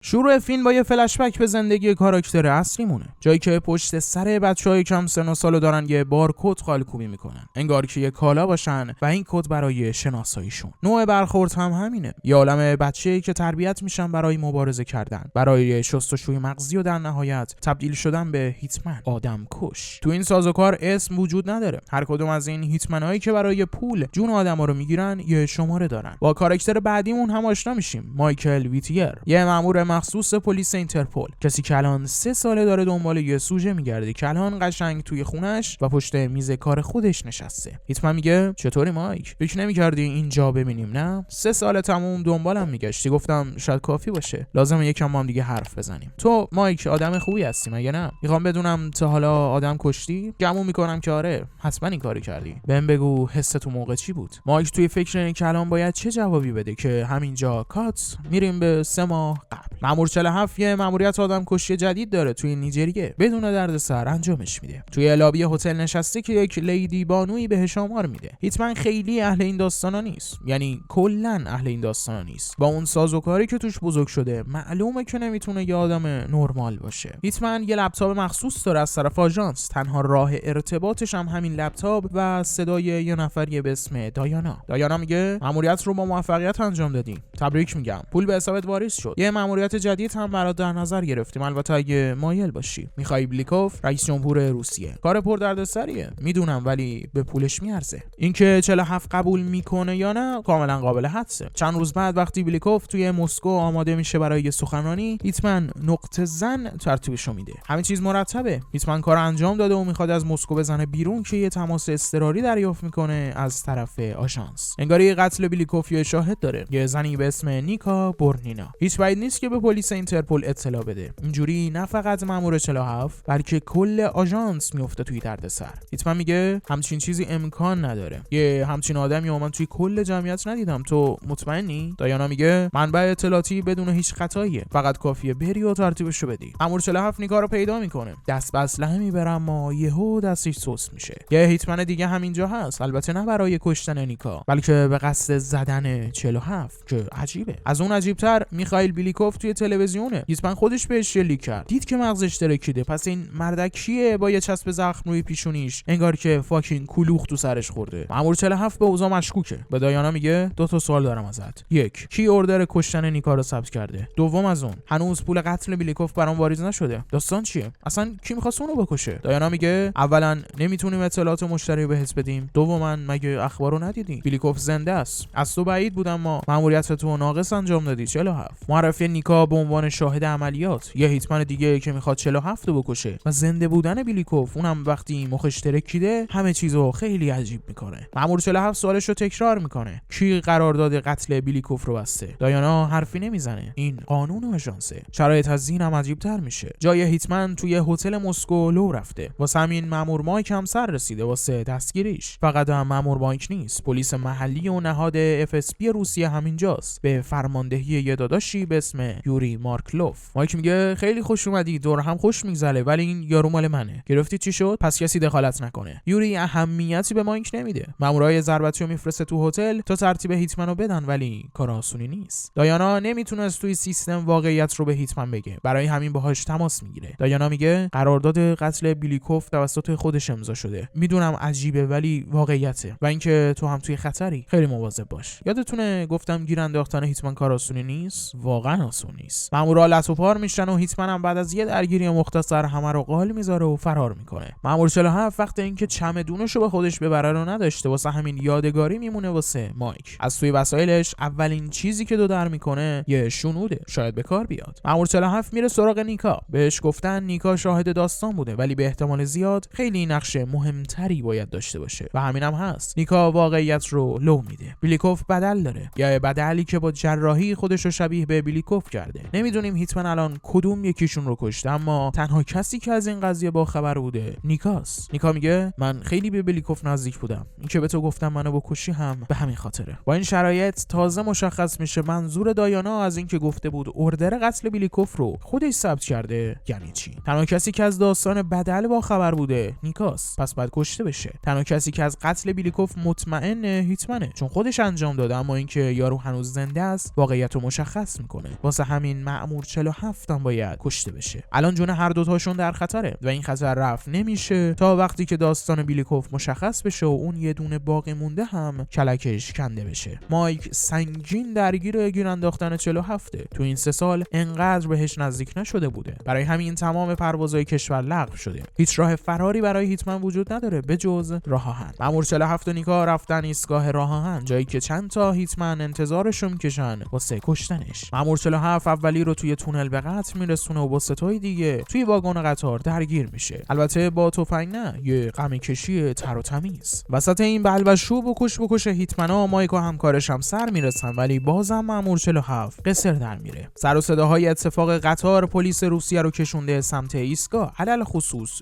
شروع فیلم با یه فلشبک به زندگی کاراکتر اصلیمونه، جایی که پشت سر بچهای کم سن و سالو دارن یه بارکد خالکوبی میکنن، انگار که یه کالا باشن و این کد برای شناساییشون. نوع برخورد هم همینه، یه عالم بچه‌ای که تربیت میشن برای مبارزه کردن، برای شستشوی مغزی و در نهایت تبدیل شدن به هیتمن، آدم کش. تو این سازوکار اسم وجود نداره، هر کدوم از این هیتمنایی که برای پول جون آدما رو میگیرن یه شماره دارن. با کاراکتر بعدیمون هم آشنا میشیم، مایکل ویتیر، یه مأمور مخصوص پلیس اینترپل، کسی که الان 3 ساله داره دنبال یه سوژه میگرده که الان قشنگ توی خونش و پشت میز کار خودش نشسته. هیتمن میگه چطوری مایک؟ فکر نمی‌کردی اینجا ببینیم نه؟ 3 سال تموم دنبالم میگشتی، گفتم شاید کافی باشه، لازمه یکم با هم دیگه حرف بزنیم. تو مایک آدم خوبی هستی مگه نه؟ میخوام بدونم تا حالا آدم کشتی؟ گمون میکنم که آره، حتما این کاری کردی. بهم بگو حس تو موقع چی بود؟ مایک توی فکر اینه که الان باید چه جوابی بده که همینجا کات میریم به 3 ماه قبل. مأمور 47 یه مأموریت آدم کشی جدید داره توی نیجریه، بدون دردسر انجامش میده. توی لابی هتل نشسته که یک لیدی بانویی بهش آمار میده. هیتمن خیلی اهل این داستانا نیست، یعنی کلا اهل این داستانا نیست. با اون سازوکاری که توش بزرگ شده معلومه که نمیتونه یه آدم نرمال باشه. هیتمن یه لپتاپ مخصوص داره از طرف آژانس، تنها راه ارتباطش هم همین لپتاپ و صدای یه نفری به اسم دایانا میگه مأموریت رو با موفقیت انجام دادی، تبریک میگم، پول به حسابت واریز شد. یه مأموریت جدید هم برات در نظر گرفتیم، البته اگه مایل باشی. میخوای بلیکوف، رئیس جمهور روسیه. کار پردردسریه میدونم، ولی به پولش میارزه. اینکه 47 قبول میکنه یا نه کاملا قابل حدسه. چند روز بعد وقتی بلیکوف توی مسکو آماده میشه برای سخنرانی، هیتمن نقطه زن ترتیبشو میده. همین چیز مرتبه. هیتمن کار انجام داده و میخواد از مسکو بزنه بیرون که یه تماس اضطراری دریافت میکنه از طرف آژانس. انگاری قتل بلیکوف یه شاهد داره، یه زنی به اسم نیکا بورنینا. هیچ بعید نیست که به پلیس اینترپل اطلاع بده. اینجوری نه فقط مأمور 47 بلکه کل آژانس میفته توی دردسر. هیتمن میگه همچین چیزی امکان نداره، یه همچین آدمی من توی کل جمعیت ندیدم، تو مطمئنی؟ دایانا میگه منبع اطلاعاتی بدون هیچ خطاییه، فقط کافیه بری و ترتیبشو بدی. مأمور 47 نیکا رو پیدا میکنه، دست به اسلحه میبره، اما یهو دستش سوس میشه. یه هیتمن دیگه همینجا هست، البته نه برای کشتن نیکا بلکه به قصد زدن 47 که عجیبه. از اون عجیبتر میخائیل بیلیکوف توی تلویزیونه. هیتمن خودش بهش شلیک کرد، دید که مغزش ترکیده. پس این مردک کیه با یه چسب زخم روی پیشونیش، انگار که فاکین کلوخ تو سرش خورده. مأمور 47 به اوضاع مشکوکه. به دایانا میگه 2 تا سوال دارم ازت. 1 کی اوردر کشتن نیکا رو ثبت کرده؟ 2 از اون هنوز پول قتل بیلیکوف برام واریز نشده. داستان چیه؟ اصلا کی می‌خواد اونو بکشه؟ دایانا میگه اولا نمیتونیم اطلاعات مشتری بهت بدیم، دوما مگه اخبارو ندیدی؟ بیلیکوف زنده است. از تو بعید بود اما مأموریت تو ناقص انجام دادی. 47 معرفی نیکا به عنوان شاهد عملیات، یه هیتمن دیگه که میخواد 47 رو بکشه و زنده بودن بیلیکوف، اونم وقتی مخش ترکیده، همه چیزو خیلی عجیب میکنه. مأمور 47 سوالش رو تکرار میکنه، کی قرارداد قتل بیلیکوف رو بسته؟ دایانا حرفی نمیزنه، این قانون آژانسه. شرایط از اینم عجیب‌تر میشه. جای هیتمن توی هتل مسکو لو رفته، واسه همین مأمور مایک هم سر رسیده واسه دستگیریش. فقط هم مأمور مایک نیست، پلیس محلی و نهاد FSB روسیه همینجاست به فرماندهی یه داداشی به اسم یوری مارکلوف. مایک میگه خیلی خوش اومدی، دور هم خوش میگذره، ولی این یارو مال منه. گرفتی چی شد؟ پس کسی دخالت نکنه. یوری اهمیتی به مایک نمیده. مامورای ضربتی رو میفرسته تو هتل تا ترتیب هیتمنو بدن، ولی کار آسونی نیست. دایانا نمیتونست توی سیستم واقعیت رو به هیتمن بگه، برای همین باهاش تماس میگیره. دایانا میگه قرارداد قتل بیلیکوف توسط خودش امضا شده. میدونم عجیبه ولی واقعیته، و اینکه تو هم توی خطری، خیلی مواظب باش. یادتونه گفتم گیر انداختن هیتمن کار آسونی نیست؟ واقعا آسون نیست. مامورا لطو پار میشن و هیتمن هم بعد از یه درگیری مختصر همه رو قال میذاره و فرار میکنه. مأمور 47 وقت اینکه چمدونشو به خودش ببره رو نداشته، واسه همین یادگاری میمونه واسه مایک. از توی وسایلش اولین چیزی که در میکنه یه شنوده، شاید به کار بیاد. مأمور 47 میره سراغ نیکا. بهش گفتن نیکا شاهد داستان بوده، ولی به احتمال زیاد خیلی نقش مهمتری باید داشته باشه و همینم هست. نیکا واقعیت رو لو میده. بیلیکوف بدل داره، یا بدلی که با جراحی خودش رو شبیه به بیلیکوف کرده. نمیدونیم هیتمن الان کدوم یکیشون رو کشته، اما تنها کسی که از این قضیه با خبر بوده نیکاست. نیکا میگه من خیلی به بیلیکوف نزدیک بودم، این که به تو گفتم منو بکشی هم به همین خاطره. با این شرایط تازه مشخص میشه منظور دایانا از این که گفته بود اوردر قتل بیلیکوف رو خودش ثبت کرده یعنی چی. تنها کسی که از داستان بدل با خبر بوده نیکاست، پس باید کشته بشه. تنها کسی که از قتل بیلیکوف مطمئن هیتمنه، چون خودش انجام داده، اما اینکه یارو هنوز زنده است واقعیت رو مشخص میکنه. واسه همین مأمور 47 هم باید کشته بشه. الان جون هر دوتاشون در خطره و این خطر رفع نمیشه تا وقتی که داستان بیلیکوف مشخص بشه و اون یه دونه باقی مونده هم کلکش کنده بشه. مایک سنگین درگیر گیر انداختن 47. تو این 3 سال انقدر بهش نزدیک نشده بوده. برای همین تمام پروازهای کشور لغو شده. هیچ راه فراری برای هیتمن وجود نداره به جز راه آهن. مأمور 47 و نیکا رفتن ایستگاه راه آهن، جایی که چند تا هیتمن انتظارشو میکشن واسه کشتنش. مأمور 47 اولی رو توی تونل به قتل میرسونه و با ستای دیگه توی واگن قطار درگیر میشه. البته با تفنگ نه، یه غم کشی تر و تمیز. وسط این بلبشو بکش هیتمنا مایک و همکارش هم سر میرسن، ولی بازم مأمور 47 قصر در میره. سر و صداهای اتفاق قطار پلیس روسیه رو کشونده سمت ایستگاه، علل خصوص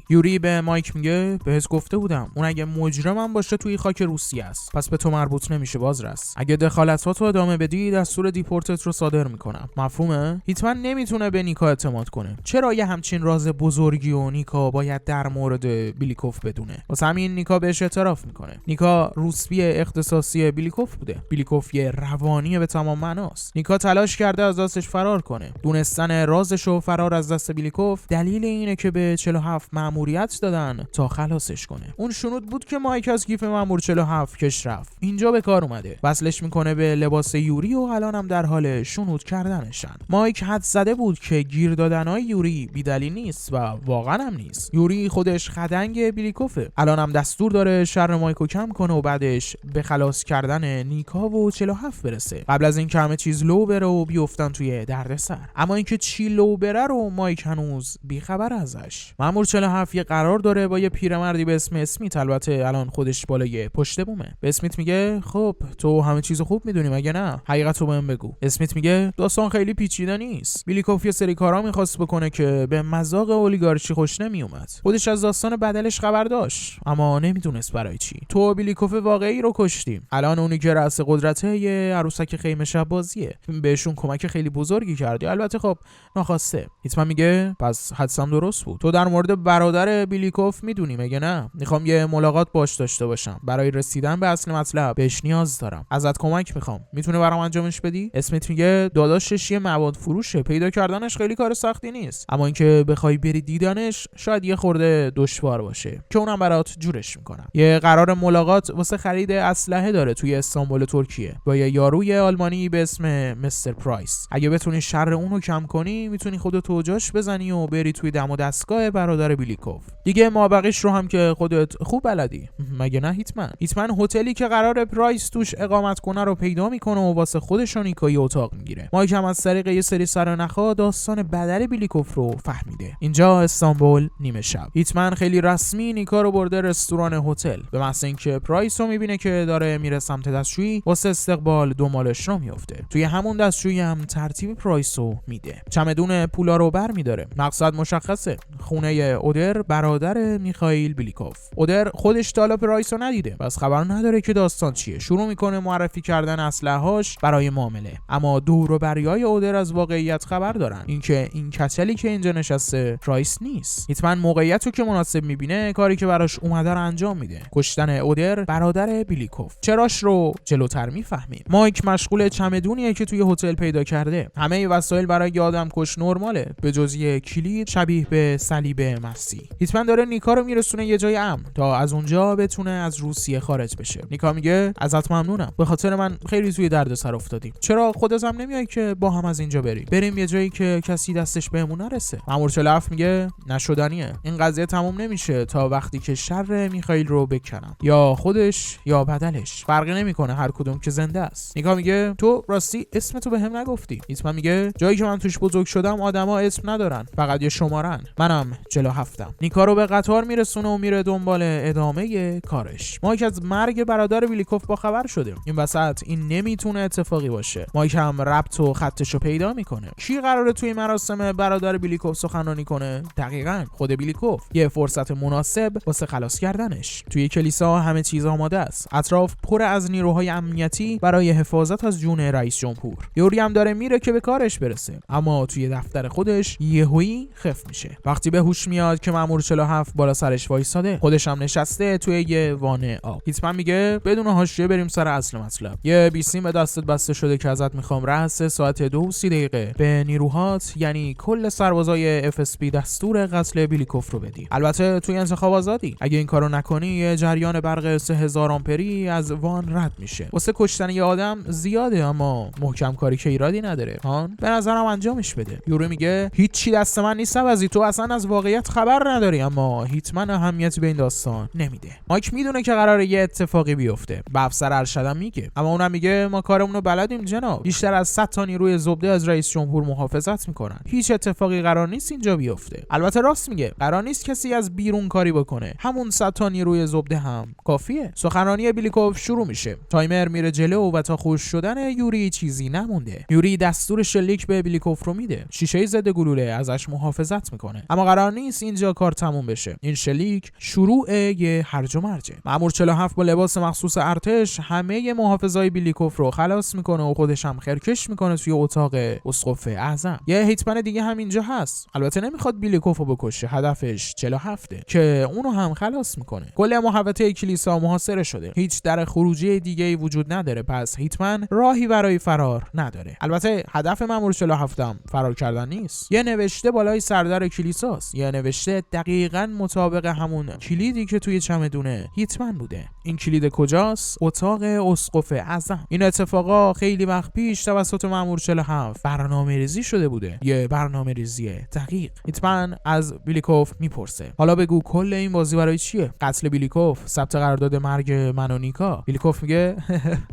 یوری به مایک میگه بهت گفته بودم اون اگه مجرمم باشه توی خاک روسیه است، پس به تو مربوط نمیشه بازرس. اگه دخالتاتو ادامه بدی دستور دیپورتت رو صادر میکنم. مفهومه؟ هیتمن نمیتونه به نیکا اعتماد کنه. چرا یه همچین راز بزرگی و نیکا باید در مورد بیلیکوف بدونه؟ واسه همین نیکا بهش اعتراف میکنه. نیکا روسبی اختصاصی بیلیکوف بوده. بیلیکوف یه روانی به تمام معناست. نیکا تلاش کرده از دستش فرار کنه. دونستن رازش و فرار از دست بیلیکوف دلیل اینه که به 47 مأموریت دادن تا خلاصش کنه. اون شنود بود که مایک از گیف مأمور 47 کش رفت. اینجا به کار اومده. وصلش میکنه به لباس یوری و الان هم در حال شنود کردنشن. مایک حد زده بود که گیر دادنای یوری بی‌دلیل نیست و واقعا هم نیست. یوری خودش خدنگ بیلیکوفه. الان هم دستور داره شر مایکو کم کنه و بعدش به خلاص کردن نیکا و 47 برسه، قبل از اینکه همه چیز لو بره و بیفتن توی دردسر. اما اینکه چی لو بره رو مایک هنوز بیخبر ازش. مأمور 47 یه قرار داره با یه پیرمردی به اسم اسمیت، البته الان خودش بالای پشت بومه. به اسمیت میگه خب تو همه چیزو خوب میدونی مگه نه؟ حقیقتو بهم بگو. اسمیت میگه داستان خیلی پیچیده نیست. بیلیکوف یه سری کارا میخواست بکنه که به مذاق اولیگارشی خوش نمیومد. خودش از داستان بدلش خبر داشت اما نمیدونست برای چی. تو بیلیکوف واقعی رو کشتیم. الان اونی که رأس قدرته یه عروسک خیمه شب بازیه. بهشون کمک خیلی بزرگی کردی. البته خب ناخواسته. هیتمن میگه پس حدسم درست بود. تو در مورد برادر بیلیکوف میدونی مگه نه؟ میخوام یه ملاقات باش داشته باشم. برای رسیدن به اصل مطلب بهش نیاز دارم. ازت کمک میخوام. میتونه برام انجامش بدی؟ اسمیت میگه داداشش یه مواد فروشه. پیدا کردنش خیلی کار سختی نیست. اما اینکه بخوای بری دیدنش شاید یه خورده دشوار باشه. که اونم برات جورش میکنم. یه قرار ملاقات واسه خرید اسلحه داره توی استانبول ترکیه با یه یاروی آلمانی به اسم مستر پرایس. اگه بتونی شر اونو کم کنی میتونی خودت جاش بزنی و بری توی دم و دستگاه برادر بیلیکوف. دیگه مابقیش رو هم که خودت خوب بلدی مگه نه هیتمن هتلی که قرار پرایس توش اقامت کنه رو پیدا میکنه و واسه خودش و نیکا اتاق میگیره. مایک هم از طریق یه سری سرنخا داستان بدل بیلیکوف رو فهمیده. اینجا استانبول نیمه شب. هیتمن خیلی رسمی نیکا رو برده رستوران هتل. به محض اینکه پرایس رو میبینه که داره میره سمت دستشویی واسه استقبال دنبالش رو میفته. توی همون دستشویی هم ترتیب پرایس رو میده. چمدون پولا رو برمیداره. مقصد مشخصه. خونه اودر برادر میخائیل بیلیکوف. اودر خودش تالا پرایس رو ندیده. پس خبر نداره که داستان چیه. شروع میکنه معرفی کردن اسلحه‌هاش برای معامله. اما دور و بریای اودر از واقعیت خبر دارن. اینکه این کچلی که اینجا نشسته پرایس نیست. هیتمن موقعیت رو که مناسب میبینه کاری که براش اومده رو انجام میده. کشتن اودر برادر بیلیکوف. چراش رو جلوتر میفهمیم. مایک مشغول چمدونیه که توی هتل پیدا کرده. همه وسایل برای آدم کش نرماله به جز یه کلید شبیه به صلیب مسیح. هیتمن داره نیکا رو میرسونه یه جای امن تا از اونجا بتونه از روسیه خارج بشه. نیکا میگه ازت ممنونم. به خاطر من خیلی توی دردسر افتادیم. چرا خودت هم نمیای که با هم از اینجا بریم یه جایی که کسی دستش بهمون نرسه؟ مأمور 47 میگه نشدنیه. این قضیه تموم نمیشه تا وقتی که شر میخائیل رو بکنم. یا خودش یا بدلش. فرقی نمیکنه هر کدوم که زنده است. نیکا میگه تو راستی اسمتو بهم نگفتی. هیتمن میگه جایی که من توش بزرگ شدم آدما اسم ندارن، فقط یه شمارن. منم 47م. نیکا رو به قطار میرسونه و میره دنبال ادامه کارش. مایک از مرگ برادر بیلیکوف با خبر شده. این وسط این نمیتونه اتفاقی باشه. مایک هم ربط و خطشو پیدا میکنه. کی قراره توی مراسم برادر بیلیکوف سخنرانی کنه؟ دقیقاً خود بیلیکوف. یه فرصت مناسب واسه خلاص کردنش. توی کلیسا همه چیز آماده است. اطراف پر از نیروهای امنیتی برای حفاظت از جون رئیس جمهور. یوری هم داره میره که به کارش برسه، اما توی دفتر خودش یهویی خف میشه. وقتی به هوش میاد که مأمور 47 بالا سرش وایساده، خودش هم نشسته توی یه وانه آب. هیتمن میگه بدون حاشیه بریم سر اصل مطلب. یه بیسیم به دستت بسته شده که ازت میخوام رأس ساعت ساعت 2:30 به نیروهات یعنی کل سربازای FSB دستور قتل بیلیکوف رو بدی. البته توی انتخاب آزادی. اگه این کارو نکنی یه جریان برق 3000 آمپری از وان رد میشه. واسه کشتن یه آدم زیاده اما محکم کاری که ایرادی نداره. هان به نظرم انجامش بده. یورو میگه هیچی دست من نیست عوضی، تو اصلا از واقعیت خبر نداری. اما هیتمن اهمیتی به این داستان نمیده. مایک میدونه که قراره یه اتفاقی بیفته. به افسر ارشدم میگه، اما اونم میگه ما کارمون رو بلدیم جناب. بیشتر از 100 تا نیروی زبده از رئیس جمهور محافظت میکنن. هیچ اتفاقی قرار نیست اینجا بیفته. البته راست میگه، قرار نیست کسی از بیرون کاری بکنه. همون 100 تا نیروی زبده هم کافیه. سخنرانی بیلیکوف شروع میشه. تایمر میره جلو و تا خوش شدن یوری چیزی نمونده. یوری دستور شلیک به بیلیکوف رو میده. شیشه ضد گلوله ازش محافظت میکنه. اما قرار نیست اینجا کار تموم بشه. این شلیک شروع یه هرج و مرجه. مأمور 47 با لباس مخصوص ارتش همه محافظای بیلیکوف رو خلاص میکنه و خودش هم خرکش میکنه توی اتاق اسقف اعظم. یه هیتمن دیگه هم اینجا هست. البته نمیخواد بیلیکوف رو بکشه. هدفش 47 که اونو هم خلاص میکنه. کل محوطه کلیسا محاصره شده. هیچ در خروجی دیگه‌ای وجود نداره. پس هیتمن راهی برای فرار نداره. البته هدف مأمور 47 هم فرار کردن نیست. یه نوشته بالای سردر کلیساست. یه نوشته دقیقاً مطابق همون کلیدی که توی چمدون هیتمن بوده. این کلید کجاست؟ اتاق اسقف اعظم. این اتفاقا خیلی وقت پیش توسط مأمور 47 برنامه‌ریزی شده بوده. یه برنامه‌ریزی دقیق. هیتمن از بیلیکوف میپرسه حالا بگو کل این بازی برای چیه؟ قتل بیلیکوف، ثبت قرارداد مرگ من و نیکا. بیلیکوف میگه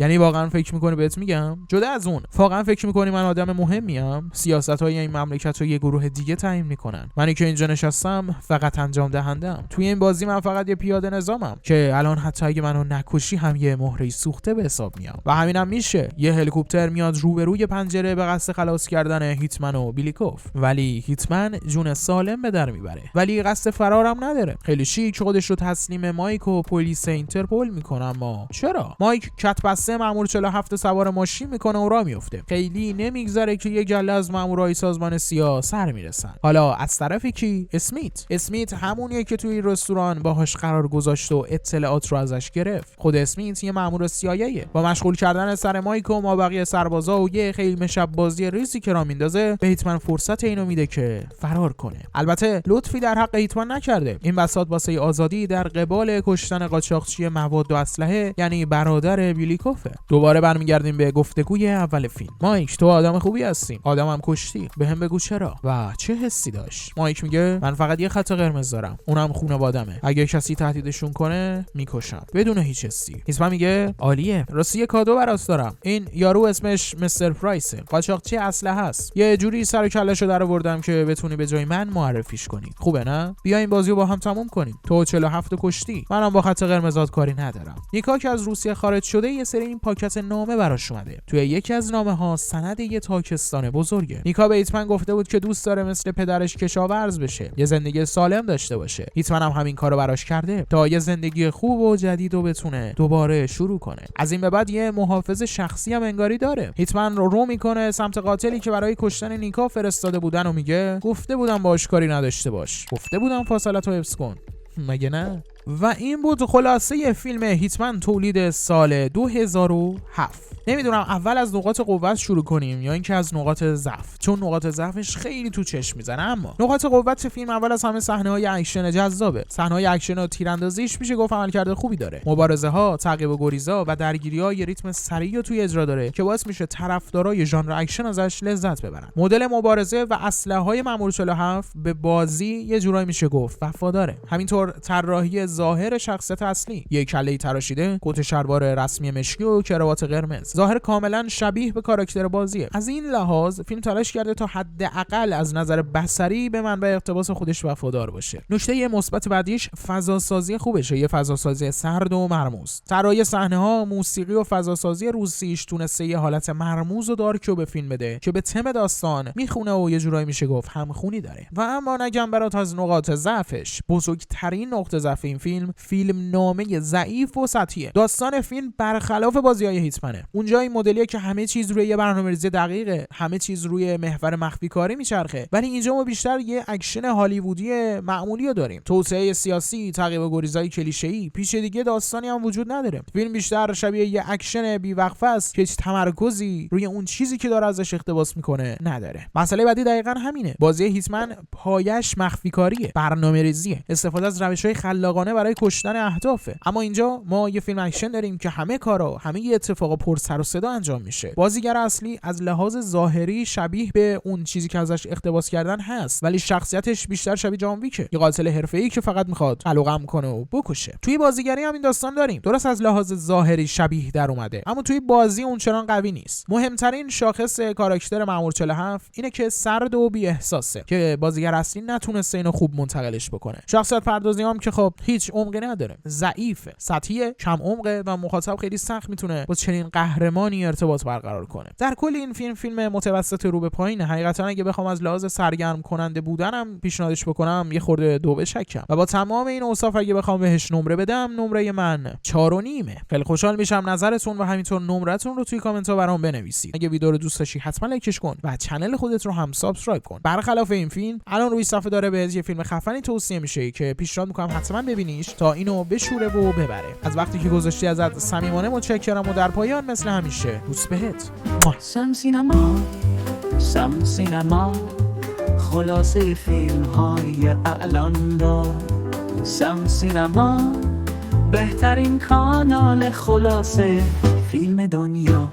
یعنی واقعا فکر میکنی بهت میگم؟ جدا از اون واقعا فکر میکنی من آدم مهمیم؟ سیاست‌های این مملکت رو یه گروه دیگه تعیین میکنن. منی که اینجا نشستم فقط انجام دهندم. توی این بازی من فقط یه پیاده نظامم که الان حتی اگه منو نکشی هم یه مهره سوخته به حساب میام. و همینم میشه. یه هلیکوپتر میاد روبروی پنجره به قصد خلاص کردن هیتمن و بیلیکوف. ولی هیتمن جون سالم به در میبره. ولی قصد فرارم نداره. خیلی شیک خودش رو تسلیم مایک و پلیس اینترپل میکنه. اما چرا؟ مایک کت بسته مأمور 47 سوار ماشین میکنه و راه میفته. خیلی نمیگذره که یه گله از مامورای سازمان سیا سر میرسن. حالا از طرف کی؟ اسمیت همونیه که توی رستوران باهاش قرار گذاشت و اطلاعات رو ازش گرفت. خود اسمیت یه مأمور سیاییه. با مشغول کردن سر مایک و مابقی سربازا و یه خیلی شب بازی ریزی که راه میندازه به هیتمن فرصت اینو میده که فرار کنه. البته لطفی در حق هیتمن نکرده. این بساط واسه آزادی در قبال کشتن قاچاقچی مواد و اسلحه یعنی برادر بیلیکوفه. دوباره برمیگردیم به گفتگوی اول فیلم. مایک تو آدم خوبی هستی. آدمم کشتی. بهم بگو چرا و چه حسی داشت؟ مایک میگه من فقط یه خط قرمز دارم. اونم خانواده‌مه. اگه کسی تهدیدشون کنه میکشم بدون هیچ حسی. هیتمن میگه عالیه. راستی یه کادو براست دارم. این یارو اسمش مستر پرایسه. قاچاقچی اسلحه هست. یه جوری سر و کلهشو درآوردم که بتونی به جای من معرفیش کنی. خوبه نه؟ بیا این بازیو با هم تموم کنیم. تو 47 کشتی. منم با خط قرمزات کاری ندارم. نیکا که از روسیه خارج شده یه سری این پاکت نامه براش اومده. توی یکی از نامه‌ها سند یه تاکستان بزرگه. نیکا به هیتمن گفته بود که دوست داره مثل پدرش کشاورز بشه، یه زندگی سالم داشته باشه. هیتمن هم همین کارو براش کرده تا یه زندگی خوب و جدید رو بتونه دوباره شروع کنه. از این به بعد یه محافظ شخصی هم انگاری داره. هیتمن رو میکنه سمت قاتلی که برای کشتن نیکا فرستاده بودن و میگه گفته بودم باهاش کاری نداشته باش. گفته بودم فاصله‌تو حفظ کن. مگه نه؟ و این بود خلاصه فیلم هیتمن تولید سال 2007. نمیدونم اول از نقاط قوت شروع کنیم یا اینکه از نقاط ضعف، چون نقاط ضعفش خیلی تو چشم میزنه. اما نقاط قوت فیلم اول از همه صحنه‌های اکشن جذابه. صحنه‌های اکشن و تیراندازیش میشه گفت عملکرد خوبی داره. مبارزه‌ها، تعقیب و گریزا و درگیری‌ها یه ریتم سریع و توی اجرا داره که باعث میشه طرفدارای ژانر اکشن ازش لذت ببرن. مدل مبارزه و اسلحه‌های مأمور 47 به بازی یه جورایی میشه گفت وفاداره. همینطور طراحی ظاهر شخصیت اصلی، یک کله تراشیده، کت شلوار رسمی مشکی و کراوات قرمز، ظاهر کاملا شبیه به کاراکتر بازیه. از این لحاظ فیلم تلاش کرده تا حداقل از نظر بصری به منبع اقتباس خودش وفادار باشه. نکته مثبت بعدیش فضاسازی خوبشه، یه فضاسازی سرد و مرموز. طراحی صحنه‌ها، موسیقی و فضاسازی روسیش تونسته یه حالت مرموز و دارک به فیلم بده که به تم داستان میخونه و یه جورایی میشه گفت همخونی داره. و اما نگم برات از نقاط ضعفش، بزرگترین نقطه ضعف این فیلم نامه ضعیف و سطحیه. داستان فیلم برخلاف بازی‌های هیتمنه. اونجا این مدلیه که همه چیز روی یه برنامه‌ریزی دقیقه، همه چیز روی محور مخفی کاری میچرخه، ولی اینجا ما بیشتر یه اکشن هالیوودی معمولی رو داریم. توسعه سیاسی، تعقیب و گریزای کلیشه‌ای، پیچیدگی داستانی هم وجود نداره. فیلم بیشتر شبیه یه اکشن بی‌وقفه است که هیچ تمرکزی روی اون چیزی که داره ازش اقتباس میکنه نداره. مسئله بعدی دقیقاً همینه. بازی هیتمن پایش مخفی کاریه، برنامه‌ریزیه، استفاده از روش‌های خلاقانه برای کشتن اهدافه. اما اینجا ما یه فیلم اکشن داریم که همه کارا، همه اتفاقا پر سر و صدا انجام میشه. بازیگر اصلی از لحاظ ظاهری شبیه به اون چیزی که ازش اقتباس کردن هست، ولی شخصیتش بیشتر شبیه جان ویکه، یه قاتل حرفه‌ای که فقط میخواد علقم کنه و بکشه. توی بازیگری هم این داستان داریم. درست از لحاظ ظاهری شبیه در اومده، اما توی بازی اونچنان قوی نیست. مهمترین شاخص کاراکتر مأمور 47 اینه که سرد و بی احساسه که بازیگر اصلی نتونسته اینو خوب منتقلش بکنه. شخصیت پردازی هم که خب هیچ عمقی نداره، ضعیفه، سطحیه، کم عمقه و مخاطب خیلی سخت میتونه با چنین قهرمانی ارتباط برقرار کنه. در کل این فیلم متوسط رو به پایین. حقیقتا اگه بخوام از لحاظ سرگرم کننده بودنم پیشنهادش بکنم یه خورده دو بشکم و با تمام این اوصاف اگه بخوام بهش نمره بدم، نمره من 4.5. خیلی خوشحال میشم نظرتون و همینطور نمرتون رو توی کامنت ها برام بنویسید. اگه ویدیو رو دوست داشتی حتما لایکش کن و کانال خودت رو هم سابسکرایب کن. برخلاف این فیلم الان روی صفحه داره بهت یه فیلم خفنی توصیه میشه که پیشنهاد میکنم حتما ببینیش تا اینو بشوره و ببره. از وقتی که گذاشتی ازت صمیمانه متشکرم و در پایان مثل همیشه دوست بهت. سم سینما خلاصه فیلم های اعلان دار. سم سینما بهترین کانال خلاصه فیلم دنیا.